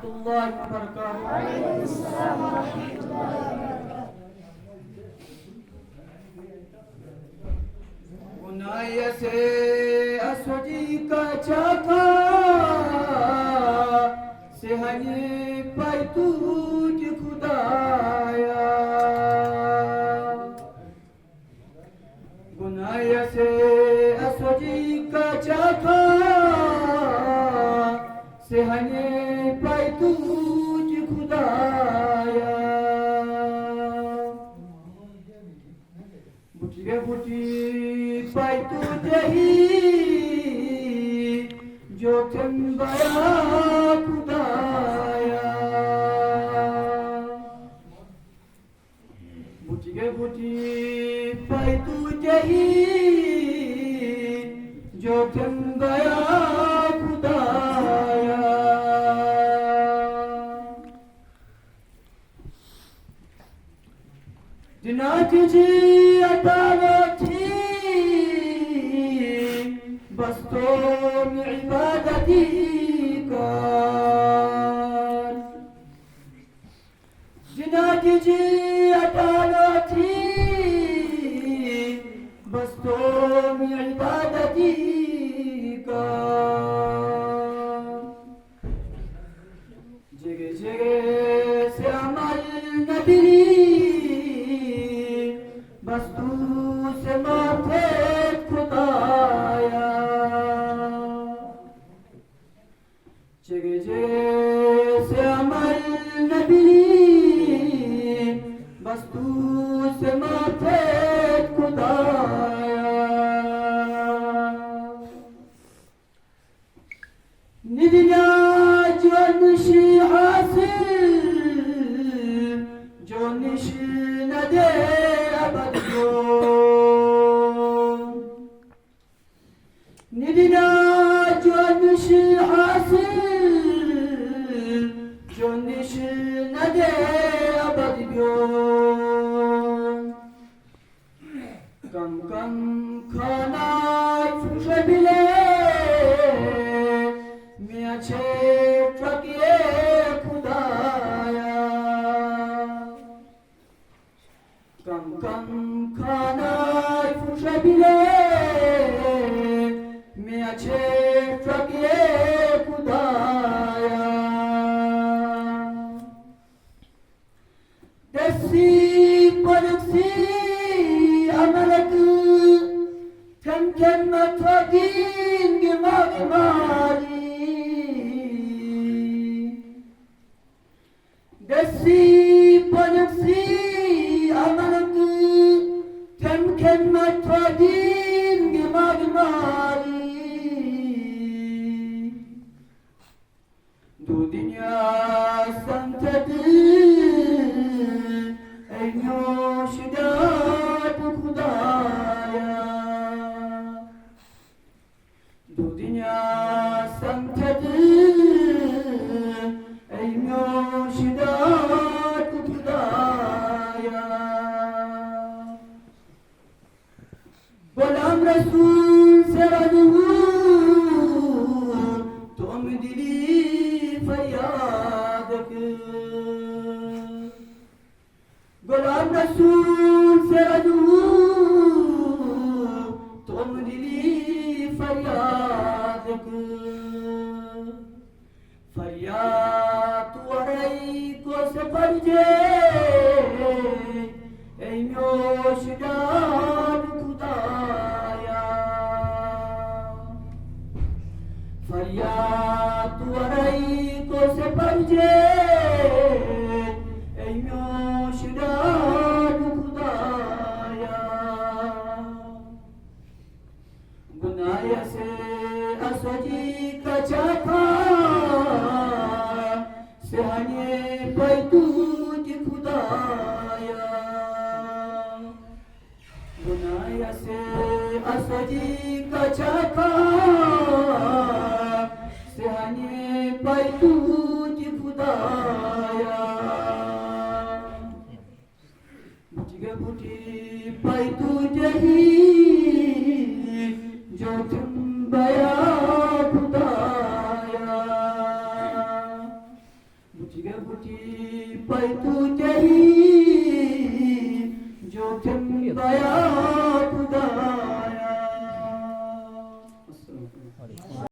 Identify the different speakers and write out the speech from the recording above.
Speaker 1: warahmatullahi wabarakatuh.
Speaker 2: Waalaikumsalam warahmatullahi wabarakatuh.
Speaker 1: गुनाह से असजी का चाका सेहनी पैतूज खुदाया गुनाह से असजी का चाका सेहनी पैतूज खुदाया बुटिया बुटी पैतू जही जो चंबया खुदाया बुटिया बुटी पैतू जही जो चंबया खुदाया जिनात जी अदालती बस तो इबादती कर जिनात जी अदालती बस तो इबादती कर जगह जगह से अमल नबी बस तू से माथे खुदाया जगह जगह से अमल नबी बस तू से माथे खुदाया निदिया जो निशी हासिल जो निश न दे अबद को निदिया जो निश हासिल जो निश न दे अबद को कम कम खाना फुशबिले मियाँ छे ट्रकिए खुदाया कम कम खाना फुशबिले मियाँ छे ट्रकिए खुदाया देसी परसी अमलक ठन ठन मथोगीन गिमागी मारी देसी परसी अमलक ठन ठन मथोगीन गिमागी मारी दो दुनिया संतत ऐनो शिदात खुदाया दो दुनिया संतत ऐनो शिदात खुदाया गुलाम रसूल से रजू तुम दिली फरियाद गुलाम रसूल से रजू तुम दिली फरियाद फरियाद तुअरई को से परजे ऐनो शिदात खुदाया फरियाद तुअरई को से परजे ऐनो शिदात खुदाया गुनाह से असजी का चाका सेहने पैतूज खुदाया गुनाह से असजी का चाका सेहने पैतूज खुदाया बुटिगे बुटी पैतूज ही जो तुम बया खुदाया गबुटी पैतु तेरी जोखिम बया